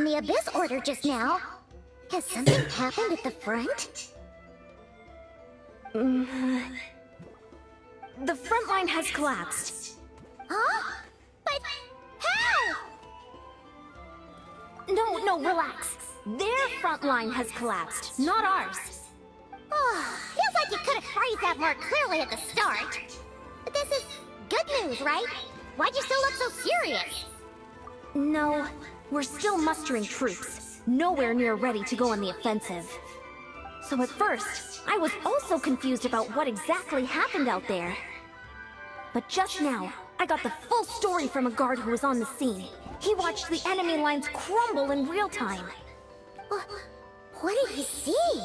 from the Abyss Order just now. Has something happened at the front? The front line has collapsed. Huh? But how? No, relax. Their front line has collapsed, not ours. Feels like you could have phrased that more clearly at the start. But this is good news, right? Why'd you still look so serious? No, we're still mustering troops, nowhere near ready to go on the offensive. So at first, I was also confused about what exactly happened out there. But just now, I got the full story from a guard who was on the scene. He watched the enemy lines crumble in real time. What did he see?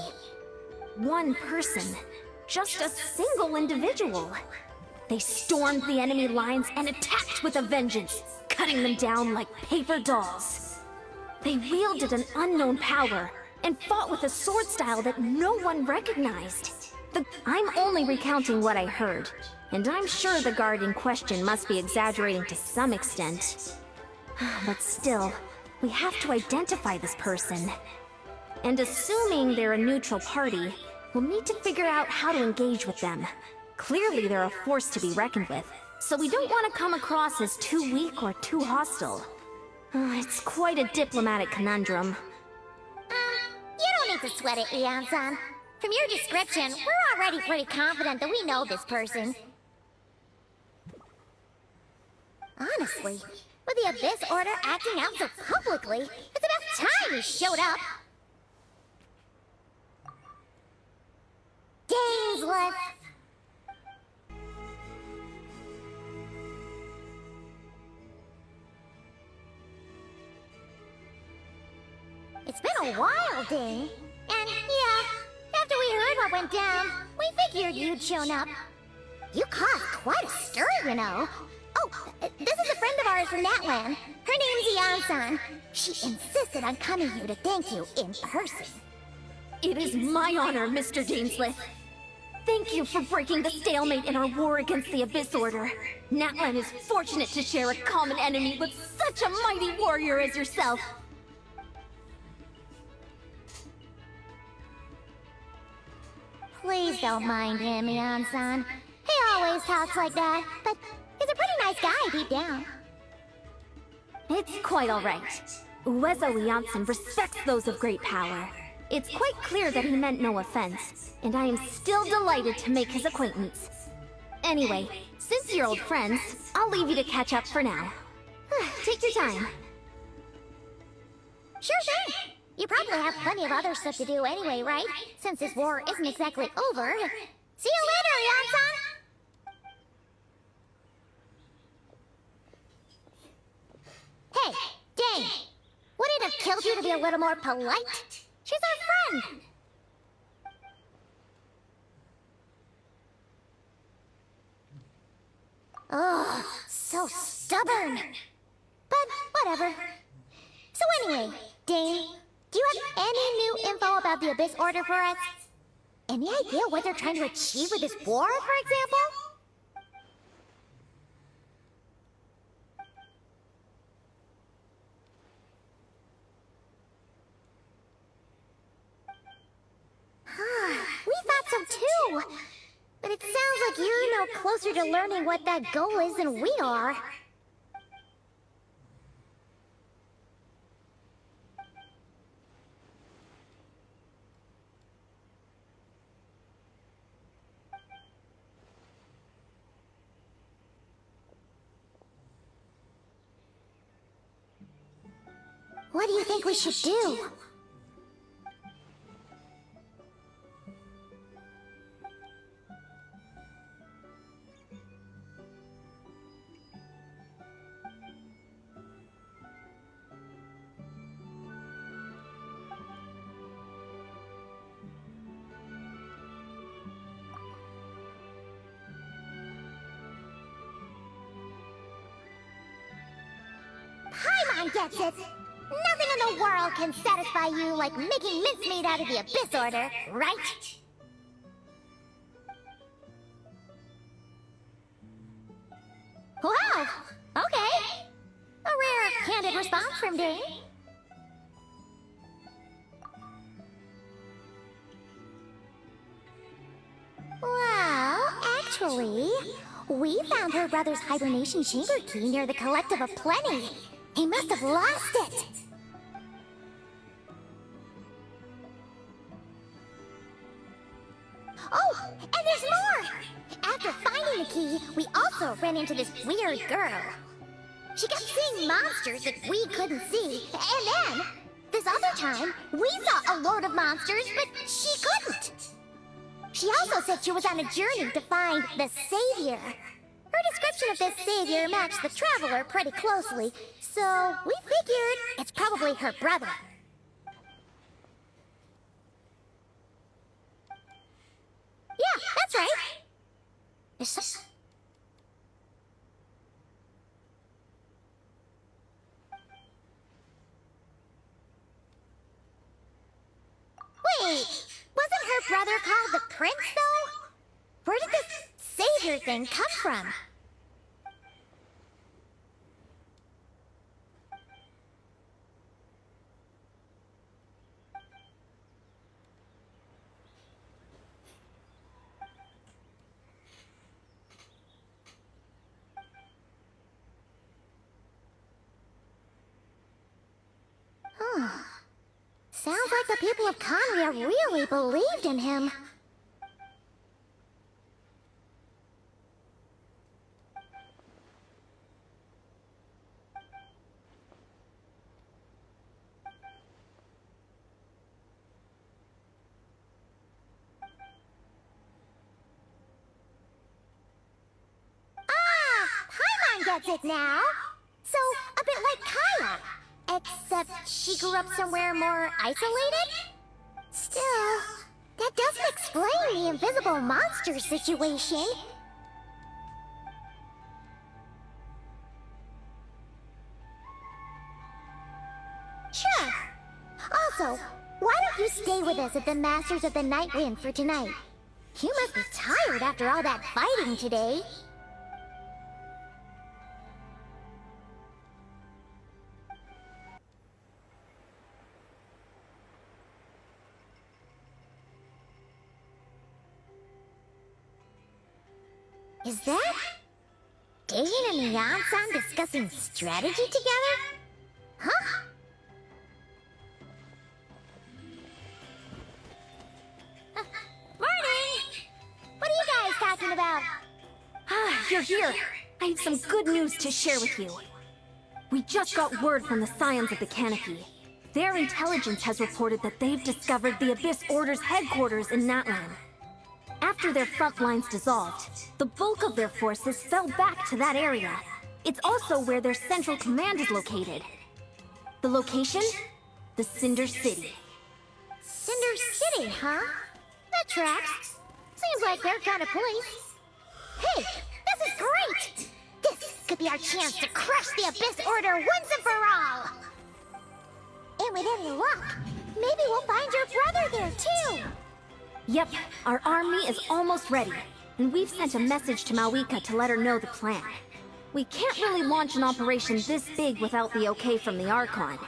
One person. Just a single individual. They stormed the enemy lines and attacked with a vengeance, cutting them down like paper dolls. They wielded an unknown power and fought with a sword style that no one recognized. I'm only recounting what I heard, and I'm sure the guard in question must be exaggerating to some extent. But still, we have to identify this person. And assuming they're a neutral party, we'll need to figure out how to engage with them. Clearly they're a force to be reckoned with, so we don't want to come across as too weak or too hostile. It's quite a diplomatic conundrum. You don't need to sweat it, Eon-san. From your description, we're already pretty confident that we know this person. Honestly, with the Abyss Order acting out so publicly, it's about time he showed up. Gainsleif! It's been a while, Dane. And yeah, after we heard what went down, we figured you'd shown up. You caused quite a stir, you know. Oh, this is a friend of ours from Natlan. Her name's Eon-san. She insisted on coming here to thank you in person. It is my honor, Mr. Gainsleif. Thank you for breaking the stalemate in our war against the Abyss Order. Natlan is fortunate to share a common enemy with such a mighty warrior as yourself. Please don't mind him, Eon-san. He always talks like that, but he's a pretty nice guy deep down. It's quite all right. Uezo Leonson respects those of great power. It's quite clear that he meant no offense, and I am still delighted to make his acquaintance. Anyway, since you're old friends, I'll leave you to catch up for now. Take your time. Sure thing. You probably have plenty of other stuff to do anyway, right? Since this war isn't exactly over. See you later, Eon-san! Hey, Dane! Would it have killed you to be a little more polite? She's our friend! Ugh, so stubborn! But whatever. So anyway, Dane, do you have any new info about the Abyss Order for us? Any idea what they're trying to achieve with this war, for example? We thought so too! But it sounds like you're no closer to learning what that goal is than we are. What do you think we should do? Paimon gets it! Nothing in the world can satisfy you like making mincemeat out of the Abyss Order, right? Wow! Okay! A rare, candid response from Dane. Actually, we found her brother's hibernation chamber key near the Collective of Plenty. He must have lost it. Oh, and there's more! After finding the key, we also ran into this weird girl. She kept seeing monsters that we couldn't see, and then, this other time, we saw a load of monsters, but she couldn't. She also said she was on a journey to find the Savior. Her description of this Savior matched the Traveler pretty closely, so we figured it's probably her brother. Yeah, that's right. There's some... Wait, wasn't her brother called the Prince, though? Where did this Savior thing come from? Sounds like the people of Conria really believed in him. Paimon gets it now. So, a bit like Kaya. Except she grew up somewhere more isolated? Still, that doesn't explain the invisible monster situation. Sure. Also, why don't you stay with us at the Masters of the Night Wind for tonight? You must be tired after all that fighting today. Is that Dane and Yan-san discussing strategy together? Huh? Morning! What are you guys talking about? You're here. I have some good news to share with you. We just got word from the Scions of the Canopy. Their intelligence has reported that they've discovered the Abyss Order's headquarters in Natlan. After their front lines dissolved, the bulk of their forces fell back to that area. It's also where their central command is located. The location? The Cinder City. Cinder City, huh? That tracks. Seems like their kind of place. Hey, this is great! This could be our chance to crush the Abyss Order once and for all! And with any luck, maybe we'll find your brother there too! Yep, our army is almost ready, and we've sent a message to Mawika to let her know the plan. We can't really launch an operation this big without the okay from the Archon.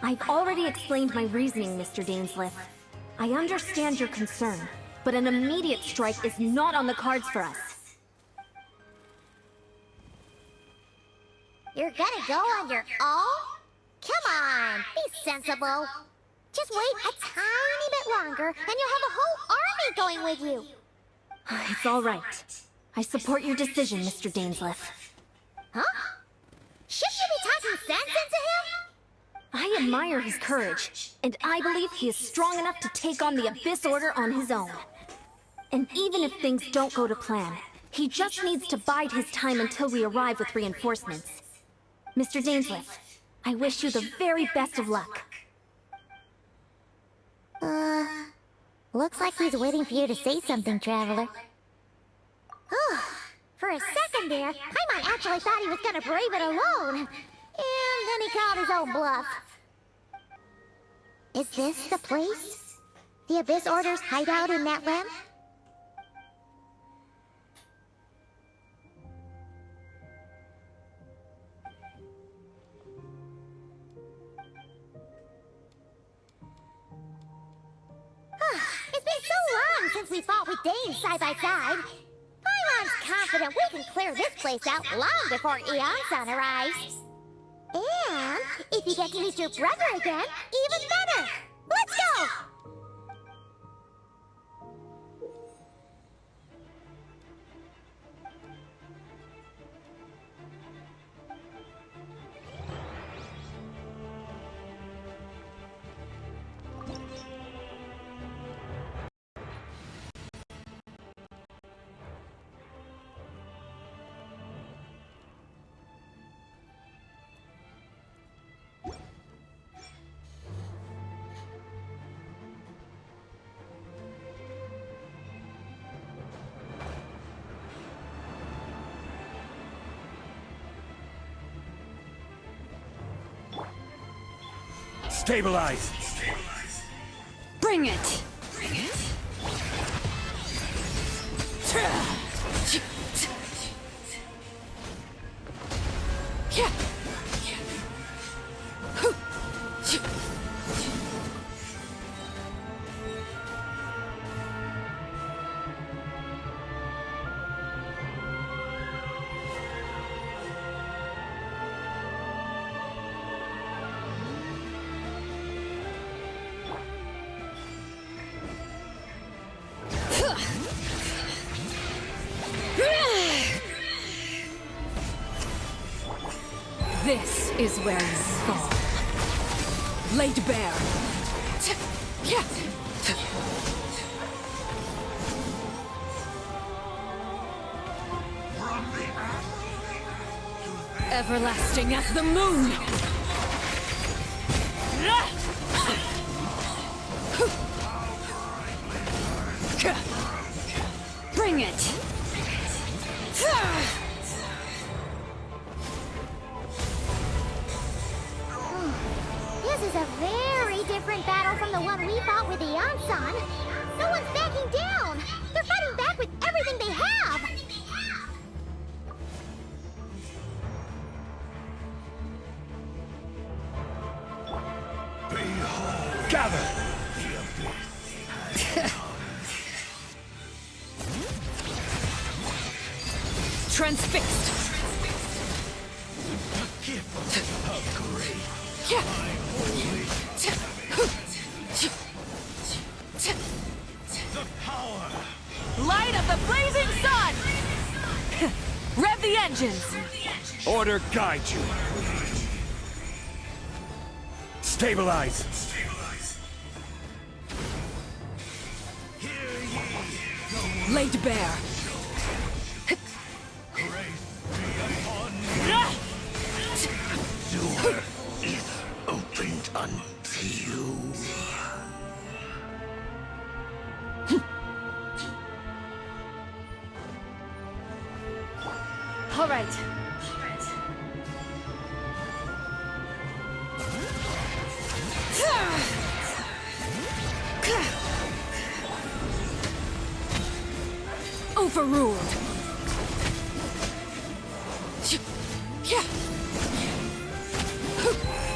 I've already explained my reasoning, Mr. Dainsleif. I understand your concern, but an immediate strike is not on the cards for us. You're gonna go on your own? Come on, be sensible. Just wait a tiny bit longer, and you'll have a whole army going with you. It's all right. I support your decision, Mr. Dainsleif. Huh? Shouldn't you be talking sense into him? I admire his courage, and I believe he is strong enough to take on the Abyss Order on his own. And even if things don't go to plan, he just needs to bide his time until we arrive with reinforcements. Mr. Dainsleif, I wish you the very best of luck. Looks like he's waiting for you to say something, Traveler. For a second there, Paimon actually thought he was gonna brave it alone. And then he called his own bluff. Is this the place? The Abyss Order's hideout in Natlan? since we fought with Dane side by side. Paimon's confident we can clear this place out long before Eon-san arrives. And if you get to meet your brother again, even better. Let's go! Stabilize! Bring it! This is where you fall. Laid bare. Everlasting as the moon. Bring it. This is a very different battle from the one we fought with Eon-san. No one's backing down. They're fighting back with everything they have. Gather! Transfixed. The power! Light of the blazing sun! Rev the engines! Order guide you. Stabilize! Laid bare. Door is opened unto you. All right. Overruled.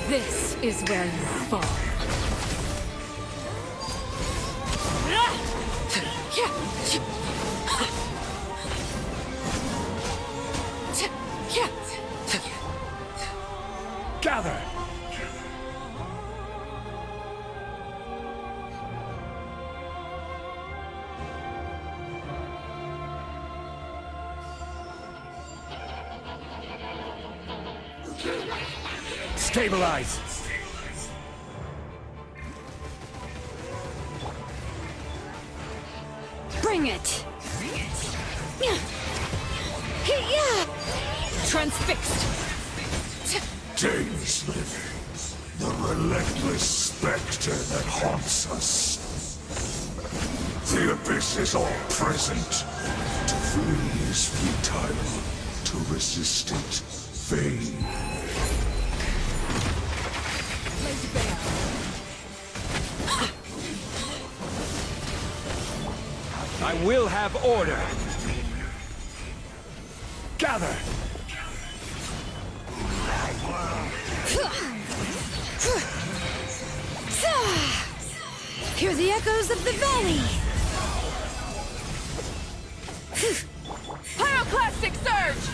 This is where you fall. Gather! Stabilize! Bring it! Transfixed! Days living, the relentless specter that haunts us. The abyss is all present. To flee is futile. To resist it, vain. Laid bare. I will have order! Gather! Hear the echoes of the valley! Pyroclastic surge!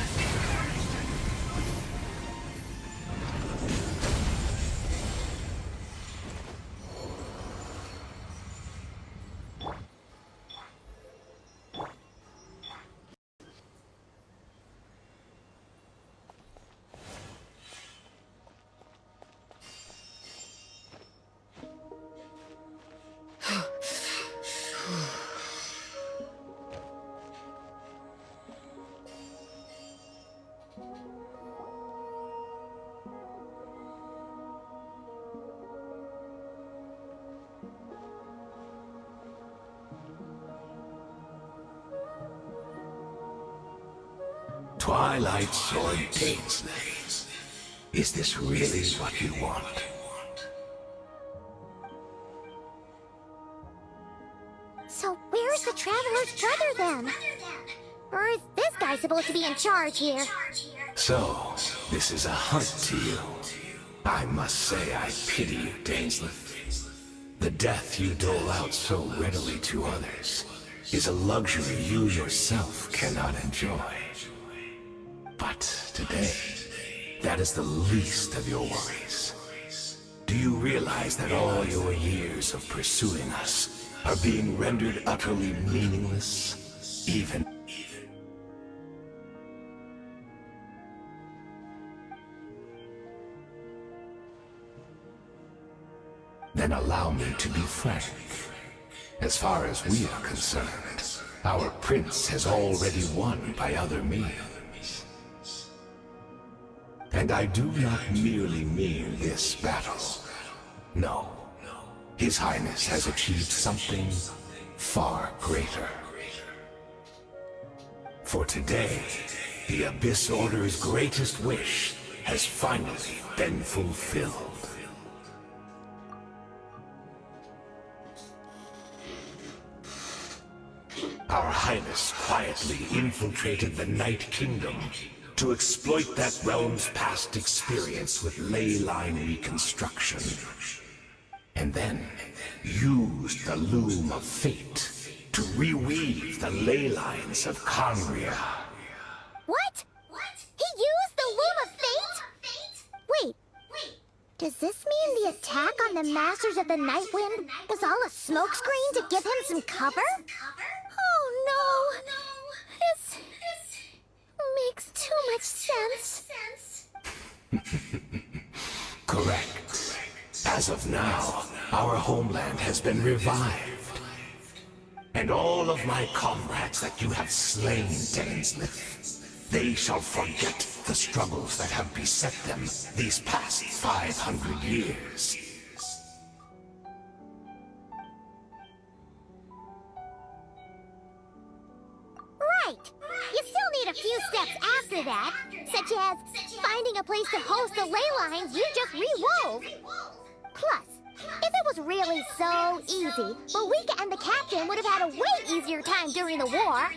Twilight Sword Genshin. Is this really what you want? So where's the Traveler's brother then? Or is this guy supposed to be in charge here? So, this is a hunt to you. I must say I pity you, Genshin. The death you dole out so readily to others is a luxury you yourself cannot enjoy. But today, that is the least of your worries. Do you realize that all your years of pursuing us are being rendered utterly meaningless, even... Then allow me to be frank. As far as we are concerned, our prince has already won by other means. And I do not merely mean this battle. No. His Highness has achieved something far greater. For today, the Abyss Order's greatest wish has finally been fulfilled. Our Highness quietly infiltrated the Night Kingdom to exploit that realm's past experience with ley line reconstruction. And then used the Loom of Fate to reweave the ley lines of Conria. What? He used the Loom of Fate? Wait. Does this mean the attack on the Masters of the Night Wind was all a smokescreen to give him some cover? Oh no! This makes too much sense. Correct. As of now, our homeland has been revived. And all of my comrades that you have slain, Dainsmith, they shall forget the struggles that have beset them these past 500 years. Right! You still need a few steps after that, such as finding a place to host the ley lines you just rewove. Plus, if it was really so easy, Marika and the captain would have had a way easier time during the war.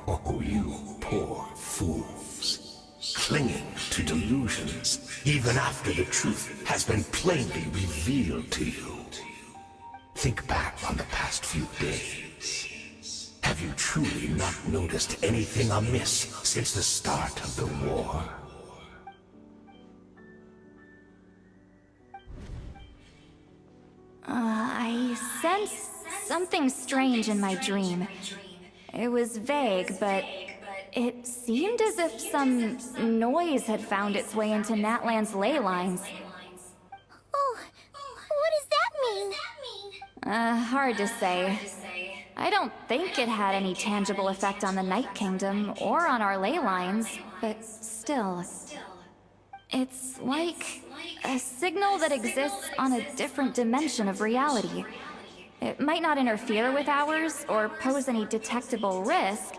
Oh, you poor fools. Clinging to delusions, even after the truth has been plainly revealed to you. Think back on the past few days. Have you truly not noticed anything amiss since the start of the war? I sensed something strange in my dream. It was vague, but it seemed as if some noise had found its way into Natlan's ley lines. Oh, what does that mean? Hard to say. I don't think it had any tangible effect on the Night Kingdom or on our ley lines, but still. It's like a signal that exists on a different dimension of reality. It might not interfere with ours or pose any detectable risk.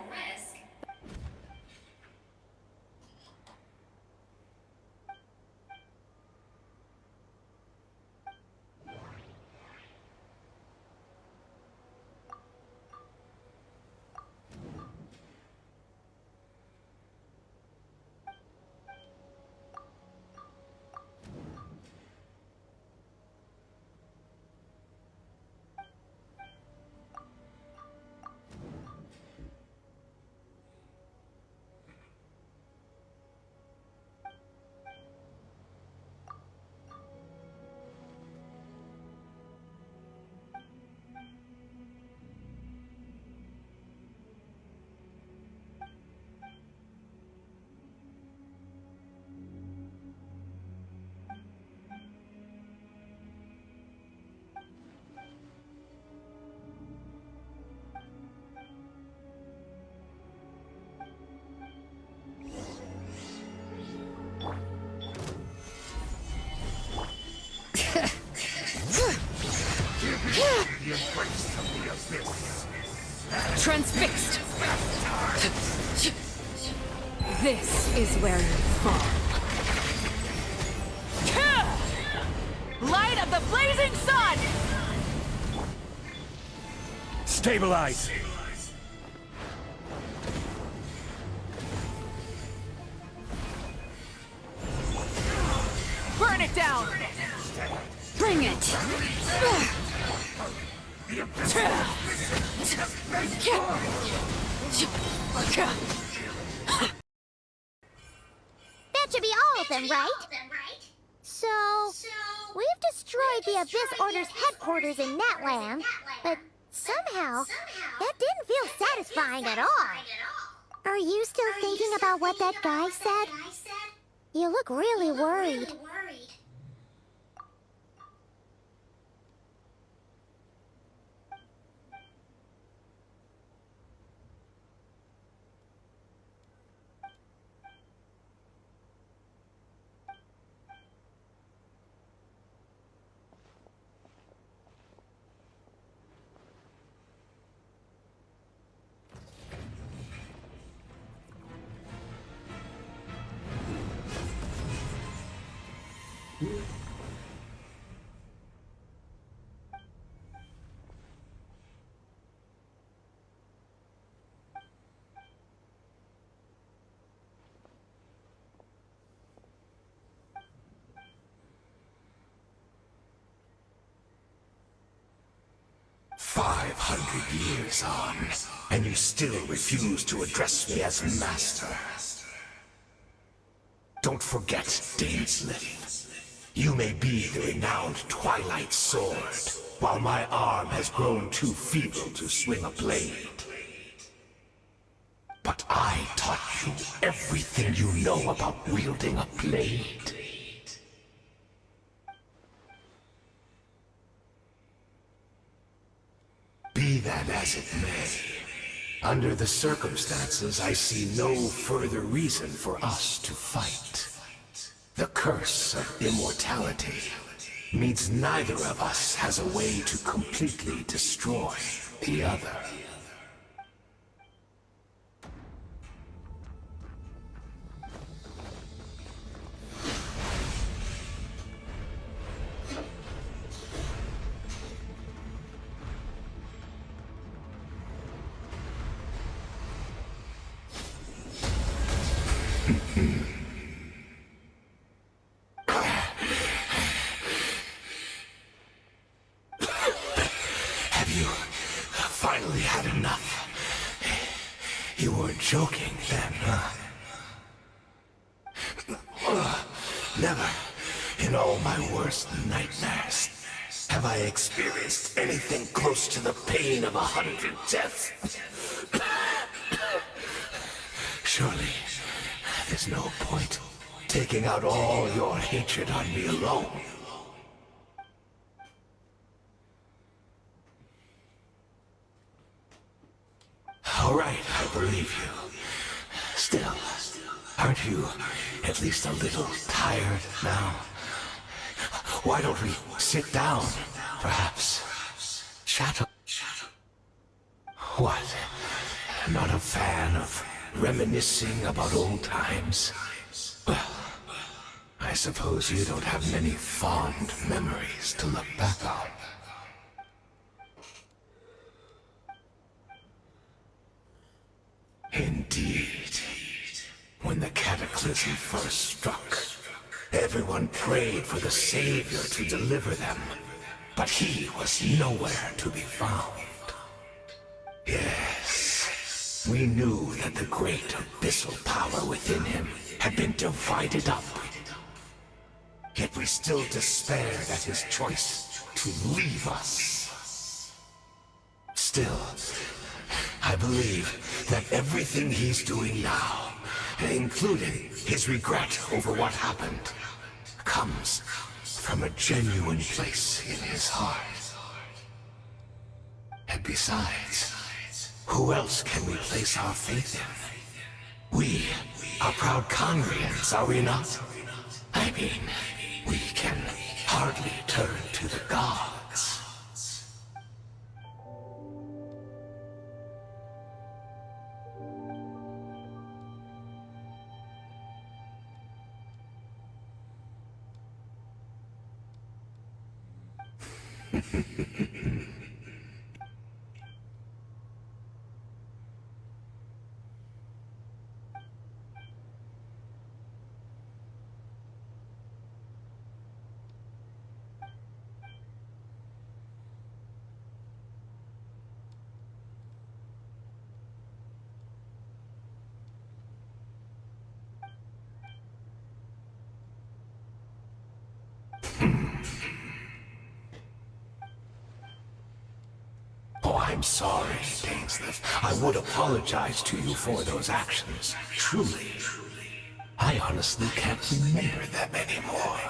Transfixed. This is where you fall. Light of the blazing sun! Stabilize! Burn it down! Bring it! That should be all of them, right? So, we've destroyed the Abyss Order's headquarters in Natland, but somehow, that didn't feel satisfying at all. Are you still thinking about what that guy said? You look really worried. Years on, and you still refuse to address me as master. Don't forget, Dainsleif. You may be the renowned Twilight Sword, while my arm has grown too feeble to swing a blade. But I taught you everything you know about wielding a blade. Be that as it may, under the circumstances, I see no further reason for us to fight. The curse of immortality means neither of us has a way to completely destroy the other. Have you finally had enough? You weren't joking then, huh? Never, in all my worst nightmares, have I experienced anything close to the pain of 100 deaths. Surely, there's no point taking out all your hatred on me alone. All right, I believe you. Still, aren't you at least a little tired now? Why don't we sit down, perhaps? Chat. What? Not a fan of reminiscing about old times? Well, I suppose you don't have many fond memories to look back on. Indeed. When the cataclysm first struck, everyone prayed for the Savior to deliver them, but he was nowhere to be found. Yes, we knew that the great abyssal power within him had been divided up. Yet we still despaired at his choice to leave us. Still, I believe that everything he's doing now, including his regret over what happened, comes from a genuine place in his heart. And besides, who else can we place our faith in? We are proud Conrians, are we not? I mean, we can hardly turn to the gods. Oh, I'm sorry, Dainsleif. I would apologize to you for those actions. Truly. I honestly can't remember them anymore.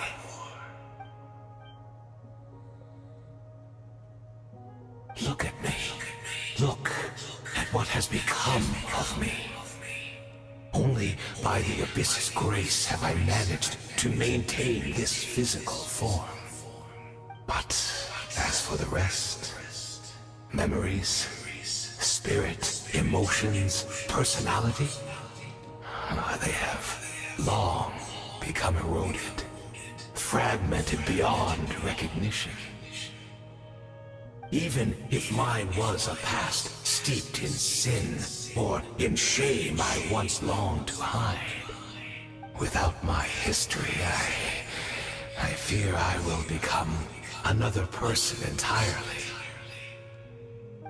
Look at me. Look at what has become of me. Only by the Abyss's grace have I managed to maintain this physical form. But as for the rest, memories, spirit, emotions, personality, they have long become eroded, fragmented beyond recognition. Even if mine was a past steeped in sin or in shame I once longed to hide, without my history, I fear I will become another person entirely.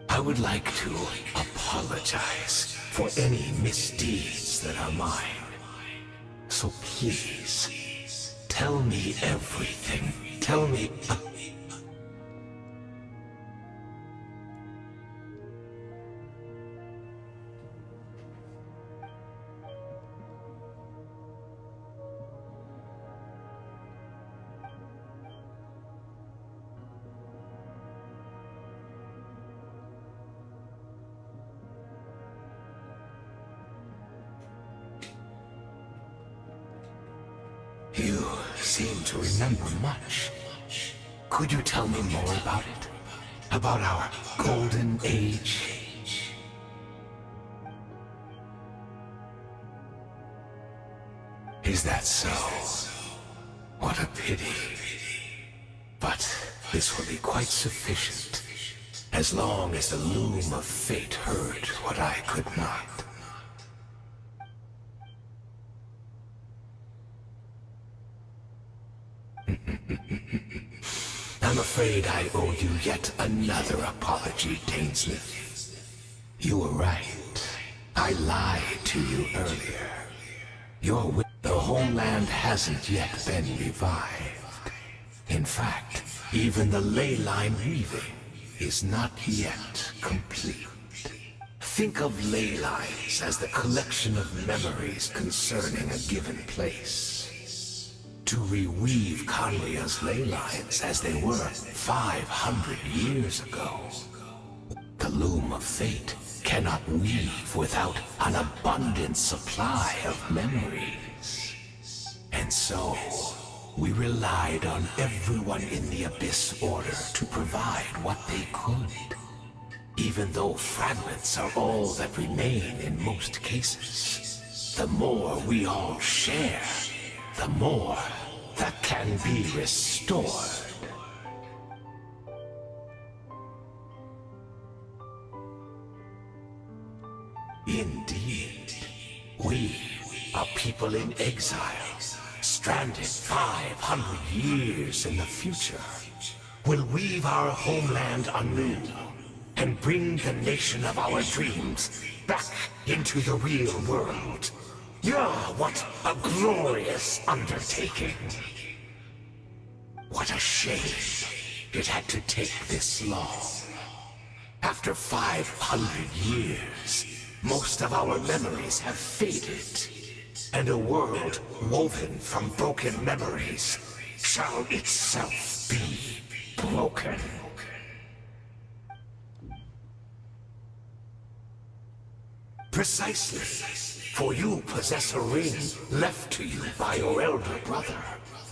I would like to apologize for any misdeeds that are mine. So please, tell me everything. Tell me... You seem to remember much. Could you tell me more about it? About our golden age? Is that so? What a pity. But this will be quite sufficient, as long as the loom of fate heard what I could not. I'm afraid I owe you yet another apology, Dainsleif. You were right. I lied to you earlier. The homeland hasn't yet been revived. In fact, even the ley line weaving is not yet complete. Think of ley lines as the collection of memories concerning a given place. To reweave Conria's ley lines as they were 500 years ago. The loom of fate cannot weave without an abundant supply of memories. And so, we relied on everyone in the Abyss Order to provide what they could. Even though fragments are all that remain in most cases, the more we all share, the more that can be restored. Indeed, we are people in exile, stranded 500 years in the future, will weave our homeland anew and bring the nation of our dreams back into the real world. Yeah, what a glorious undertaking. What a shame it had to take this long. After 500 years, most of our memories have faded, and a world woven from broken memories shall itself be broken. Precisely. For you possess a ring left to you by your elder brother,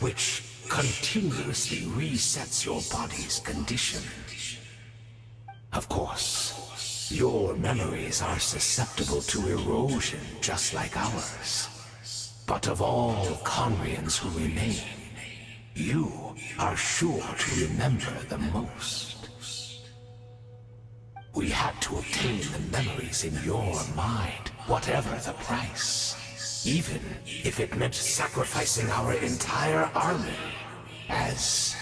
which continuously resets your body's condition. Of course, your memories are susceptible to erosion just like ours. But of all Conrians who remain, you are sure to remember the most. We had to obtain the memories in your mind, whatever the price. Even if it meant sacrificing our entire army as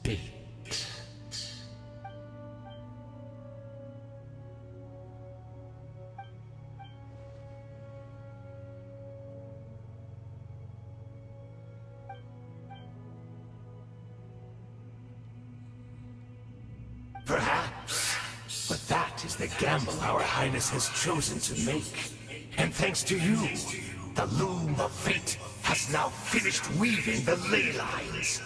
bait. Perhaps, but that is the gamble our Highness has chosen to make. And thanks to you, the loom of fate has now finished weaving the ley lines.